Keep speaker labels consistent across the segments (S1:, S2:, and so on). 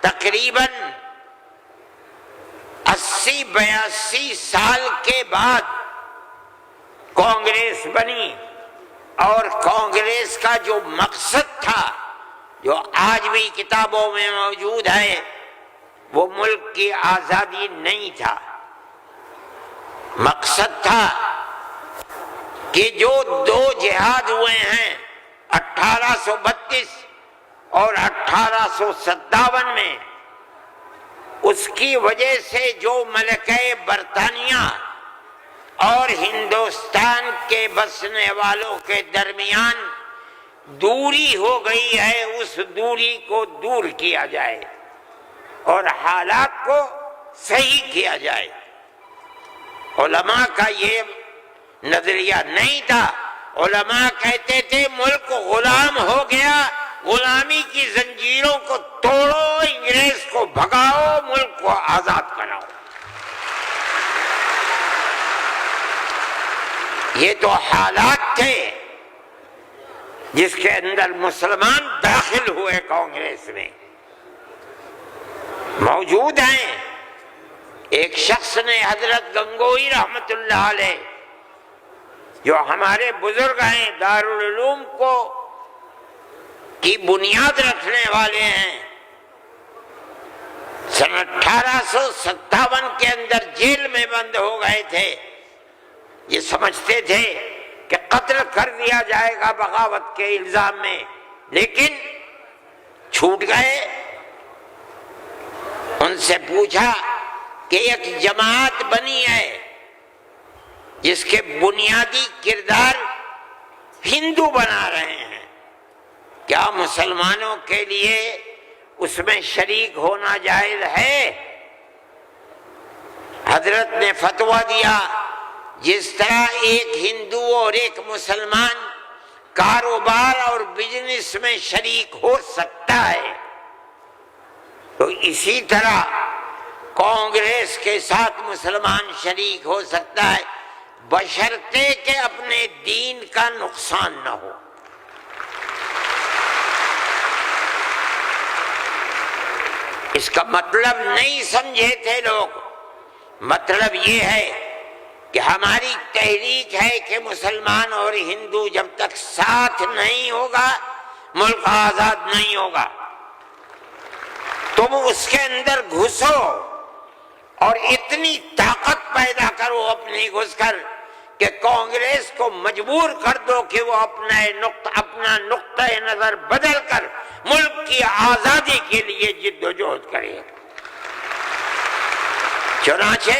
S1: تقریباً 80-82 سال کے بعد کانگریس بنی، اور کانگریس کا جو مقصد تھا، جو آج بھی کتابوں میں موجود ہے، وہ ملک کی آزادی نہیں تھا۔ مقصد تھا کہ جو دو جہاد ہوئے ہیں 1832 اور 1857 میں، اس کی وجہ سے جو ملکہ برطانیہ اور ہندوستان کے بسنے والوں کے درمیان دوری ہو گئی ہے، اس دوری کو دور کیا جائے اور حالات کو صحیح کیا جائے۔ علماء کا یہ نظریہ نہیں تھا۔ علماء کہتے تھے ملک غلام ہو گیا، غلامی کی زنجیروں کو توڑو، انگریز کو بھگاؤ، ملک کو آزاد کراؤ۔ یہ تو حالات تھے جس کے اندر مسلمان داخل ہوئے کانگریس میں، موجود ہیں۔ ایک شخص نے حضرت گنگوئی رحمت اللہ علیہ، جو ہمارے بزرگ ہیں، دارالعلوم کو کی بنیاد رکھنے والے ہیں، سن 1857 کے اندر جیل میں بند ہو گئے تھے۔ یہ سمجھتے تھے کہ قتل کر دیا جائے گا بغاوت کے الزام میں، لیکن چھوٹ گئے۔ ان سے پوچھا کہ ایک جماعت بنی ہے جس کے بنیادی کردار ہندو بنا رہے ہیں، کیا مسلمانوں کے لیے اس میں شریک ہونا جائز ہے؟ حضرت نے فتویٰ دیا، جس طرح ایک ہندو اور ایک مسلمان کاروبار اور بزنس میں شریک ہو سکتا ہے، تو اسی طرح کانگریس کے ساتھ مسلمان شریک ہو سکتا ہے، بشرطے کہ اپنے دین کا نقصان نہ ہو۔ اس کا مطلب نہیں سمجھے تھے لوگ۔ مطلب یہ ہے کہ ہماری تحریک ہے کہ مسلمان اور ہندو جب تک ساتھ نہیں ہوگا، ملک آزاد نہیں ہوگا۔ تم اس کے اندر گھسو اور اتنی طاقت پیدا کرو اپنی گھس کر کہ کانگریس کو مجبور کر دو کہ وہ اپنا نقطہ نظر بدل کر ملک کی آزادی کے لیے جد و جہد کرے۔ چنانچہ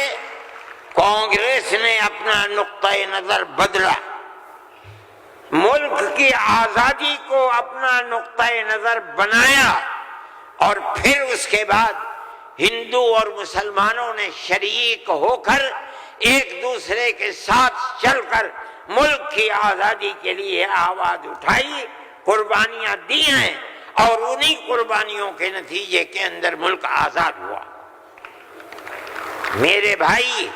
S1: کانگریس نے اپنا نقطہ نظر بدلا، ملک کی آزادی کو اپنا نقطہ نظر بنایا، اور پھر اس کے بعد ہندو اور مسلمانوں نے شریک ہو کر ایک دوسرے کے ساتھ چل کر ملک کی آزادی کے لیے آواز اٹھائی، قربانیاں دی ہیں، اور انہی قربانیوں کے نتیجے کے اندر ملک آزاد ہوا۔ میرے بھائی،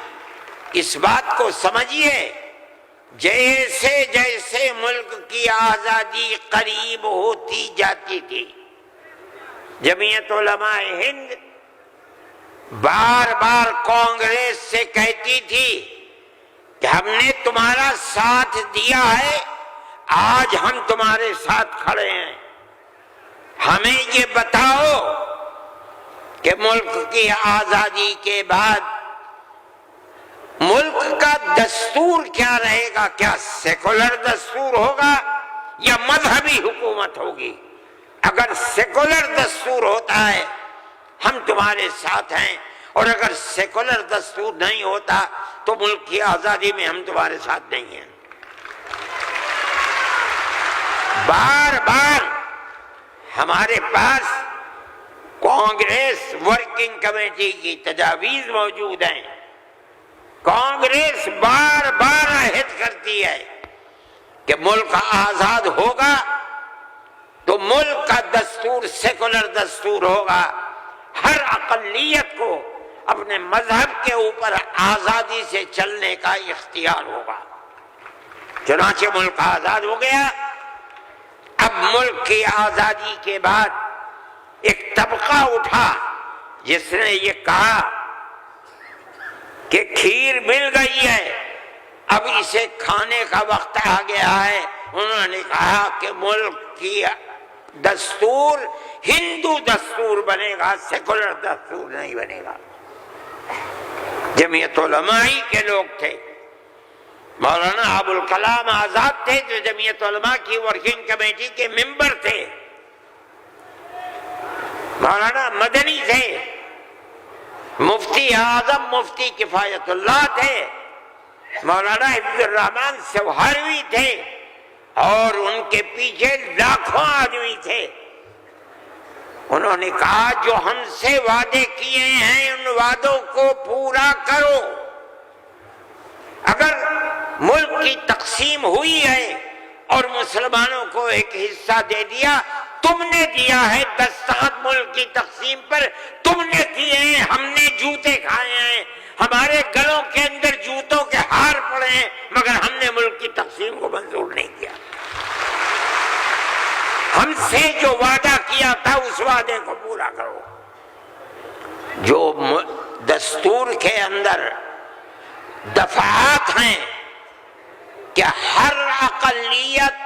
S1: اس بات کو سمجھیے، جیسے جیسے ملک کی آزادی قریب ہوتی جاتی تھی، جمعیت علماء ہند بار بار کانگریس سے کہتی تھی کہ ہم نے تمہارا ساتھ دیا ہے، آج ہم تمہارے ساتھ کھڑے ہیں، ہمیں یہ بتاؤ کہ ملک کی آزادی کے بعد ملک کا دستور کیا رہے گا؟ کیا سیکولر دستور ہوگا یا مذہبی حکومت ہوگی؟ اگر سیکولر دستور ہوتا ہے ہم تمہارے ساتھ ہیں، اور اگر سیکولر دستور نہیں ہوتا تو ملک کی آزادی میں ہم تمہارے ساتھ نہیں ہیں۔ بار بار ہمارے پاس کانگریس ورکنگ کمیٹی کی تجاویز موجود ہیں۔ کانگریس بار بار عہد کرتی ہے کہ ملک آزاد ہوگا تو ملک کا دستور سیکولر دستور ہوگا، ہر اقلیت کو اپنے مذہب کے اوپر آزادی سے چلنے کا اختیار ہوگا۔ چنانچہ ملک آزاد ہو گیا۔ اب ملک کی آزادی کے بعد ایک طبقہ اٹھا جس نے یہ کہا کہ کھیر مل گئی ہے، اب اسے کھانے کا وقت آ گیا ہے۔ انہوں نے کہا کہ ملک کی دستور ہندو دستور بنے گا، سیکولر دستور نہیں بنے گا۔ جمعیت علماء ہی کے لوگ تھے، مولانا ابوالکلام آزاد تھے جو جمعیت علماء کی ورکنگ کمیٹی کے ممبر تھے، مولانا مدنی تھے، مفتی اعظم مفتی کفایت اللہ تھے، مولانا حفظ الرحمن سوہروی تھے، اور ان کے پیچھے لاکھوں آدمی تھے۔ انہوں نے کہا جو ہم سے وعدے کیے ہیں ان وعدوں کو پورا کرو۔ اگر ملک کی تقسیم ہوئی ہے اور مسلمانوں کو ایک حصہ دے دیا، تم نے دیا ہے دستخط ملک کی تقسیم پر، تم نے کیے ہیں، ہم نے جوتے کھائے ہیں، ہمارے گلوں کے اندر جوتوں کے ہار پڑے ہیں، مگر ہم نے ملک کی تقسیم کو منظور نہیں کیا۔ ہم سے جو وعدہ کیا تھا اس وعدے کو پورا کرو۔ جو دستور کے اندر دفعات ہیں کہ ہر اقلیت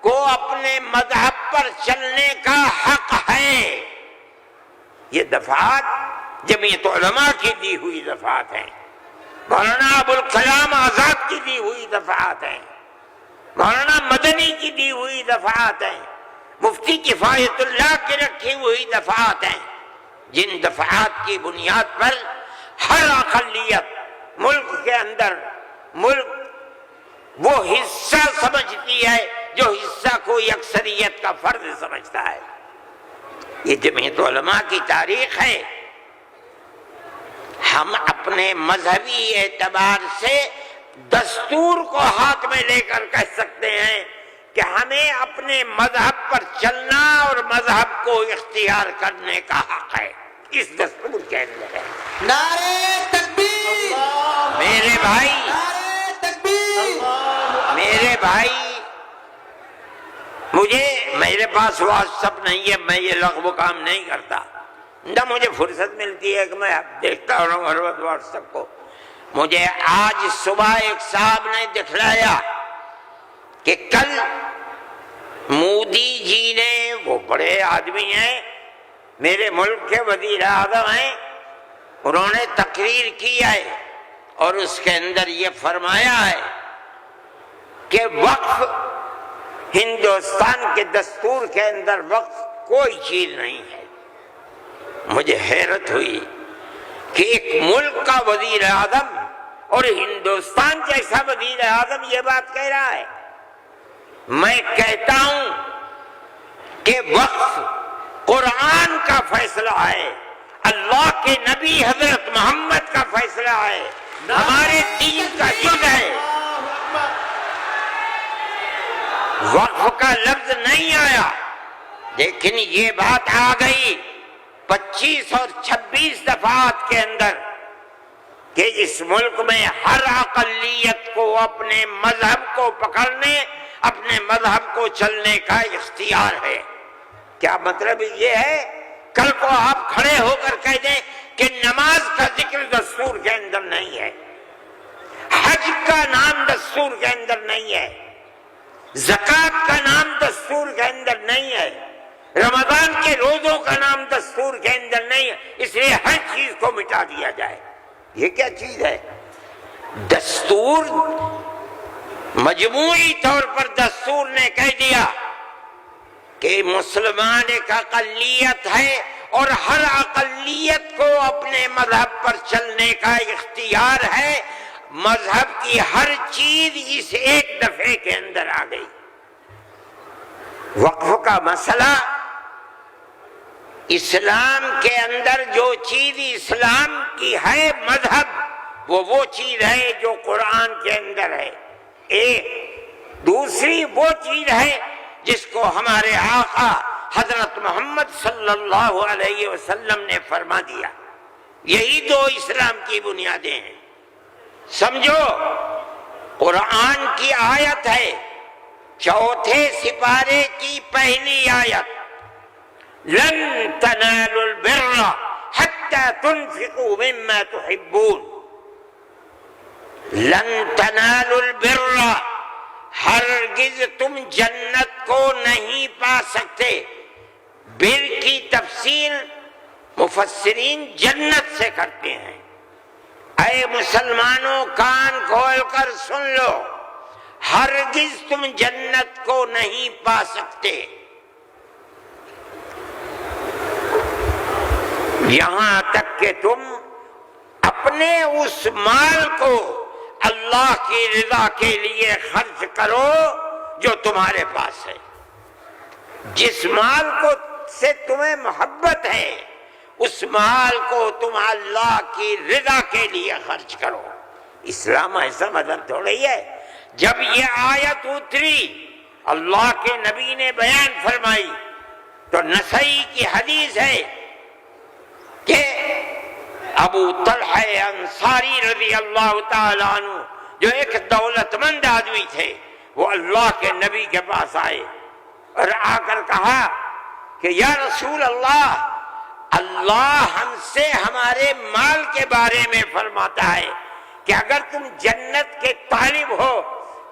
S1: کو اپنے مذہب پر چلنے کا حق ہے، یہ دفعات جمعیت علماء کی دی ہوئی دفعات ہیں، مولانا ابوالکلام آزاد کی دی ہوئی دفعات ہیں، مولانا مدنی کی دی ہوئی دفعات ہیں، مفتی کفایت اللہ کی رکھی ہوئی دفعات ہیں، جن دفعات کی بنیاد پر ہر اقلیت ملک کے اندر ملک وہ حصہ سمجھتی ہے جو حصہ کوئی اکثریت کا فرد سمجھتا ہے۔ یہ جمعیت علماء کی تاریخ ہے۔ ہم اپنے مذہبی اعتبار سے دستور کو ہاتھ میں لے کر کہہ سکتے ہیں کہ ہمیں اپنے مذہب پر چلنا اور مذہب کو اختیار کرنے کا حق ہے، اس دستور کے اندر ہے۔
S2: نعرہ تکبیر!
S1: میرے بھائی،
S2: نعرہ تکبیر!
S1: میرے بھائی، میرے پاس واٹس ایپ نہیں ہے، میں یہ لغو کام نہیں کرتا، نہ مجھے فرصت ملتی ہے کہ میں دیکھتا ہوں ہر وقت واٹس ایپ کو۔ مجھے آج صبح ایک صاحب نے دکھلایا کہ کل مودی جی نے، وہ بڑے آدمی ہیں، میرے ملک کے وزیر اعظم ہیں، انہوں نے تقریر کی ہے اور اس کے اندر یہ فرمایا ہے کہ وقف ہندوستان کے دستور کے اندر وقف کوئی چیز نہیں ہے۔ مجھے حیرت ہوئی کہ ایک ملک کا وزیر اعظم اور ہندوستان جیسا وزیر اعظم یہ بات کہہ رہا ہے۔ میں کہتا ہوں کہ وقف قرآن کا فیصلہ ہے، اللہ کے نبی حضرت محمد کا فیصلہ ہے، ہمارے دین کا جز ہے۔ وقف کا لفظ نہیں آیا، لیکن یہ بات آ گئی 25 اور 26 دفعات کے اندر کہ اس ملک میں ہر اقلیت کو اپنے مذہب کو پکڑنے، اپنے مذہب کو چلنے کا اختیار ہے۔ کیا مطلب یہ ہے کل کو آپ کھڑے ہو کر کہہ دیں کہ نماز کا ذکر دستور کے اندر نہیں ہے، حج کا نام دستور کے اندر نہیں ہے، زکوٰۃ کا نام دستور کے اندر نہیں ہے، رمضان کے روزوں کا نام دستور کے اندر نہیں ہے، اس لیے ہر چیز کو مٹا دیا جائے۔ یہ کیا چیز ہے؟ دستور مجموعی طور پر دستور نے کہہ دیا کہ مسلمان ایک اقلیت ہے اور ہر اقلیت کو اپنے مذہب پر چلنے کا اختیار ہے، مذہب کی ہر چیز اس ایک دفعے کے اندر آ گئی۔ وقف کا مسئلہ، اسلام کے اندر جو چیز اسلام کی ہے مذہب، وہ چیز ہے جو قرآن کے اندر ہے، ایک دوسری وہ چیز ہے جس کو ہمارے آقا حضرت محمد صلی اللہ علیہ وسلم نے فرما دیا۔ یہی دو اسلام کی بنیادیں ہیں۔ سمجھو، قرآن کی آیت ہے، چوتھے سپارے کی پہلی آیت، لن تنالوا البر حتى تنفقوا مما تحبون. لن تنالوا البر، ہرگز تم جنت کو نہیں پا سکتے. بر کی تفسیر مفسرین جنت سے کرتے ہیں. اے مسلمانوں کان کھول کر سن لو، ہرگز تم جنت کو نہیں پا سکتے یہاں تک کہ تم اپنے اس مال کو اللہ کی رضا کے لیے خرچ کرو جو تمہارے پاس ہے. جس مال کو سے تمہیں محبت ہے اس مال کو تم اللہ کی رضا کے لیے خرچ کرو. اسلام ایسا مذہب تھوڑی ہے. جب یہ آیت اتری اللہ کے نبی نے بیان فرمائی تو نسائی کی حدیث ہے کہ ابو طلحہ انصاری رضی اللہ تعالیٰ عنہ جو ایک دولت مند آدمی تھے، وہ اللہ کے نبی کے پاس آئے اور آ کر کہا کہ یا رسول اللہ، اللہ ہم سے ہمارے مال کے بارے میں فرماتا ہے کہ اگر تم جنت کے طالب ہو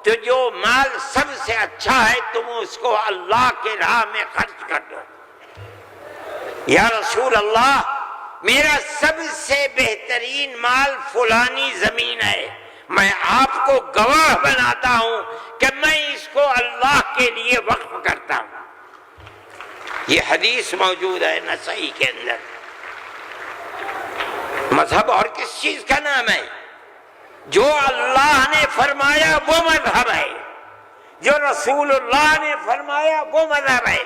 S1: تو جو مال سب سے اچھا ہے تم اس کو اللہ کے راہ میں خرچ کر دو. یا رسول اللہ، میرا سب سے بہترین مال فلانی زمین ہے، میں آپ کو گواہ بناتا ہوں کہ میں اس کو اللہ کے لیے وقف کرتا ہوں. یہ حدیث موجود ہے نسائی کے اندر. مذہب اور کس چیز کا نام ہے؟ جو اللہ نے فرمایا وہ مذہب ہے، جو رسول اللہ نے فرمایا وہ مذہب ہے.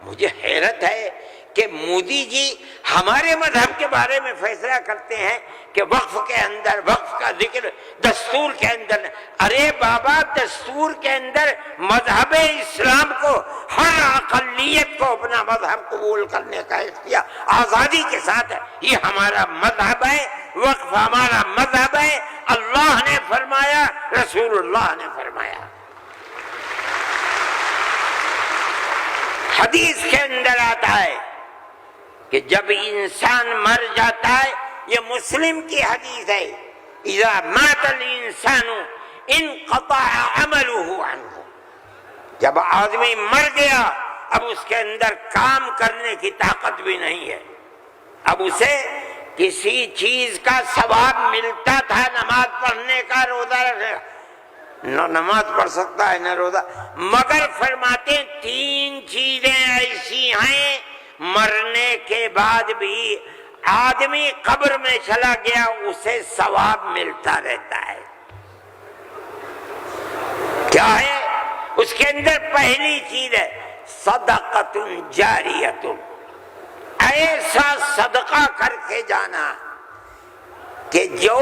S1: مجھے حیرت ہے کہ مودی جی ہمارے مذہب کے بارے میں فیصلہ کرتے ہیں کہ وقف کے اندر وقف کا ذکر دستور کے اندر. ارے بابا، دستور کے اندر مذہب اسلام کو ہر اقلیت کو اپنا مذہب قبول کرنے کا اختیار آزادی کے ساتھ ہے. یہ ہمارا مذہب ہے، وقف ہمارا مذہب ہے. اللہ نے فرمایا، رسول اللہ نے فرمایا. حدیث کے اندر آتا ہے کہ جب انسان مر جاتا ہے، یہ مسلم کی حدیث ہے، اذا مات الانسان انقطع عمله عنه. جب آدمی مر گیا اب اس کے اندر کام کرنے کی طاقت بھی نہیں ہے. اب اسے کسی چیز کا ثواب ملتا تھا، نماز پڑھنے کا، روزہ رکھنے کا، نہ نماز پڑھ سکتا ہے نہ روزہ. مگر فرماتے ہیں تین چیزیں ایسی ہیں مرنے کے بعد بھی آدمی قبر میں چلا گیا اسے ثواب ملتا رہتا ہے. کیا ہے اس کے اندر؟ پہلی چیز ہے صدقۃ جاریۃ، ایسا صدقہ کر کے جانا کہ جو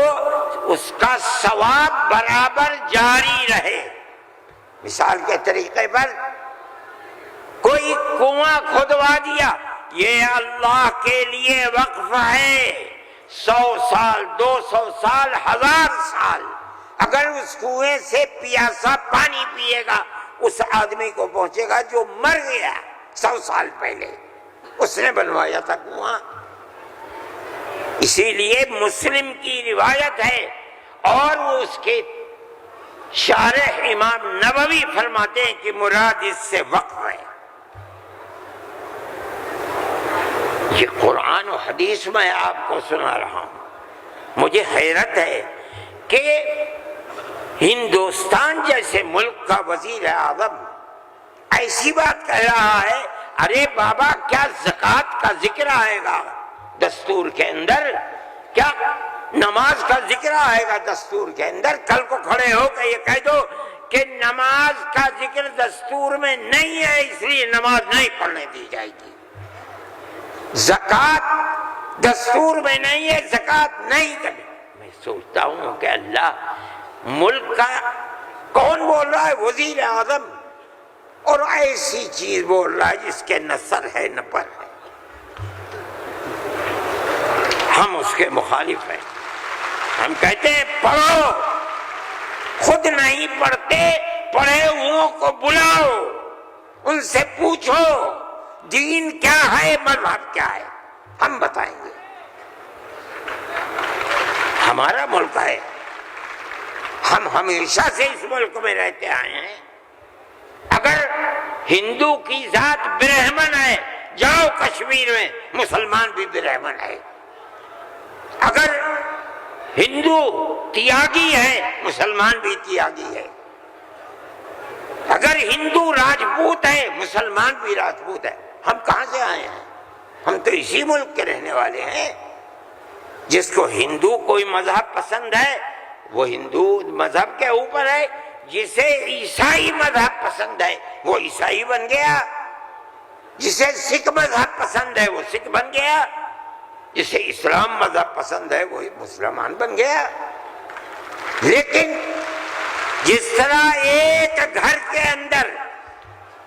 S1: اس کا ثواب برابر جاری رہے. مثال کے طریقے پر کوئی کنواں کھودوا دیا، یہ اللہ کے لیے وقف ہے، 100 سال 200 سال 1000 سال اگر اس کنویں سے پیاسا پانی پیے گا اس آدمی کو پہنچے گا جو مر گیا 100 سال پہلے، اس نے بنوایا تھا کنواں. اسی لیے مسلم کی روایت ہے اور وہ اس کے شارح امام نووی فرماتے ہیں کہ مراد اس سے وقف ہے. یہ قرآن و حدیث میں آپ کو سنا رہا ہوں. مجھے حیرت ہے کہ ہندوستان جیسے ملک کا وزیر اعظم ایسی بات کہہ رہا ہے. ارے بابا، کیا زکوٰۃ کا ذکر آئے گا دستور کے اندر؟ کیا نماز کا ذکر آئے گا دستور کے اندر؟ کل کو کھڑے ہو کے یہ کہہ دو کہ نماز کا ذکر دستور میں نہیں ہے اس لیے نماز نہیں پڑھنے دی جائے گی. زکوٰۃ دستور میں نہیں ہے، زکوٰۃ نہیں کرے. میں سوچتا ہوں کہ اللہ، ملک کا کون بول رہا ہے؟ وزیر اعظم، اور ایسی چیز بول رہا ہے جس کے نہ سر ہے نہ پر ہے. ہم اس کے مخالف ہیں. ہم کہتے ہیں پڑھو، خود نہیں پڑھتے، پڑھے ہوئوں کو بلاؤ، ان سے پوچھو دین کیا ہے، مذہب کیا ہے، ہم بتائیں گے۔ ہمارا ملک ہے، ہم ہمیشہ سے اس ملک میں رہتے آئے ہیں۔ اگر ہندو کی ذات برہمن ہے، جاؤ کشمیر میں مسلمان بھی برہمن ہے۔ اگر ہندو تیاگی ہے، مسلمان بھی تیاگی ہے۔ اگر ہندو راجپوت ہے، مسلمان بھی راجپوت ہے۔ ہم کہاں سے آئے ہیں؟ ہم تو اسی ملک کے رہنے والے ہیں۔ جس کو ہندو کوئی مذہب پسند ہے وہ ہندو مذہب کے اوپر ہے، جسے عیسائی مذہب پسند ہے وہ عیسائی بن گیا، جسے سکھ مذہب پسند ہے وہ سکھ بن گیا، جسے اسلام مذہب پسند ہے وہ مسلمان بن گیا۔ لیکن جس طرح ایک گھر کے اندر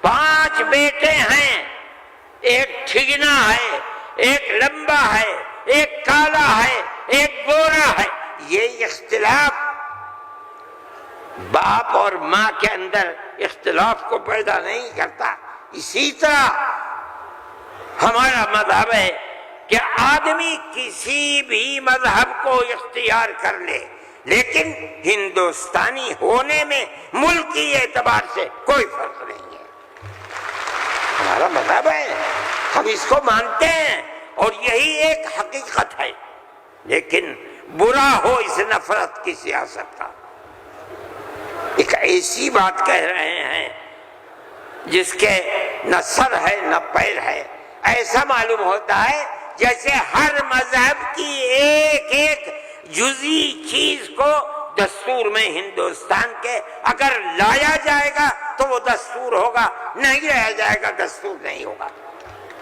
S1: 5 بیٹے ہیں، ایک ٹھگنا ہے، ایک لمبا ہے، ایک کالا ہے، ایک گورا ہے، یہ اختلاف باپ اور ماں کے اندر اختلاف کو پیدا نہیں کرتا۔ اسی طرح ہمارا مذہب ہے کہ آدمی کسی بھی مذہب کو اختیار کر لے، لیکن ہندوستانی ہونے میں ملکی اعتبار سے کوئی فرق نہیں ہے۔ ہمارا مذہب ہے، ہم اس کو مانتے ہیں اور یہی ایک حقیقت ہے۔ لیکن برا ہو اس نفرت کی سیاست کا۔ ایک ایسی بات کہہ رہے ہیں جس کے نہ سر ہے نہ پیر ہے، ایسا معلوم ہوتا ہے جیسے ہر مذہب کی ایک ایک جزئی چیز کو دستور میں ہندوستان کے اگر لایا جائے گا تو وہ دستور ہوگا، نہیں لایا جائے گا دستور نہیں ہوگا۔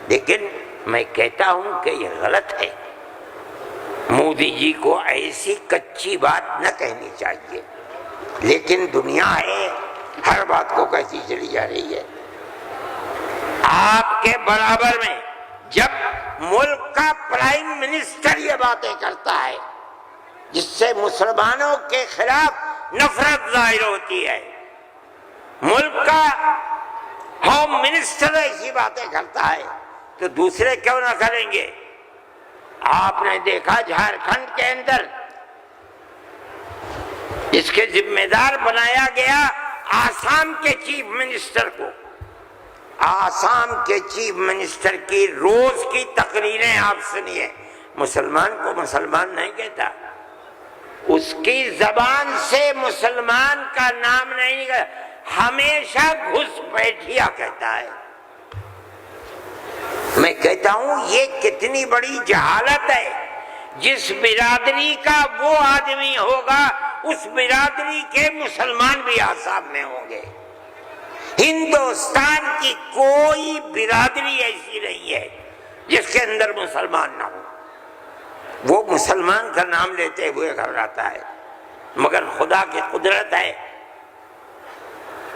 S1: لیکن میں کہتا ہوں کہ یہ غلط ہے۔ مودی جی کو ایسی کچی بات نہ کہنی چاہیے، لیکن دنیا ہے، ہر بات کو کہتی چلی جا رہی ہے۔ آپ کے برابر میں جب ملک کا پرائم منسٹر یہ باتیں کرتا ہے جس سے مسلمانوں کے خلاف نفرت ظاہر ہوتی ہے، ملک کا ہوم منسٹر ایسی باتیں کرتا ہے تو دوسرے کیوں نہ کریں گے؟ آپ نے دیکھا جھارکھنڈ کے اندر اس کے ذمہ دار بنایا گیا آسام کے چیف منسٹر کو۔ آسام کے چیف منسٹر کی روز کی تقریریں آپ سنیے، مسلمان کو مسلمان نہیں کہتا، اس کی زبان سے مسلمان کا نام نہیں کہتا، ہمیشہ گھس بیٹھیا کہتا ہے۔ میں کہتا ہوں یہ کتنی بڑی جہالت ہے۔ جس برادری کا وہ آدمی ہوگا اس برادری کے مسلمان بھی آسام میں ہوں گے۔ ہندوستان کی کوئی برادری ایسی نہیں ہے جس کے اندر مسلمان نہ ہو، وہ مسلمان کا نام لیتے ہوئے گھبراتا ہے۔ مگر خدا کی قدرت ہے،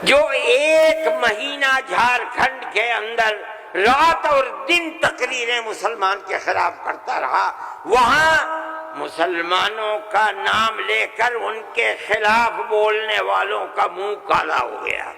S1: جو 1 مہینہ جھارکھنڈ کے اندر رات اور دن تقریریں مسلمان کے خلاف کرتا رہا، وہاں مسلمانوں کا نام لے کر ان کے خلاف بولنے والوں کا منہ کالا ہو گیا۔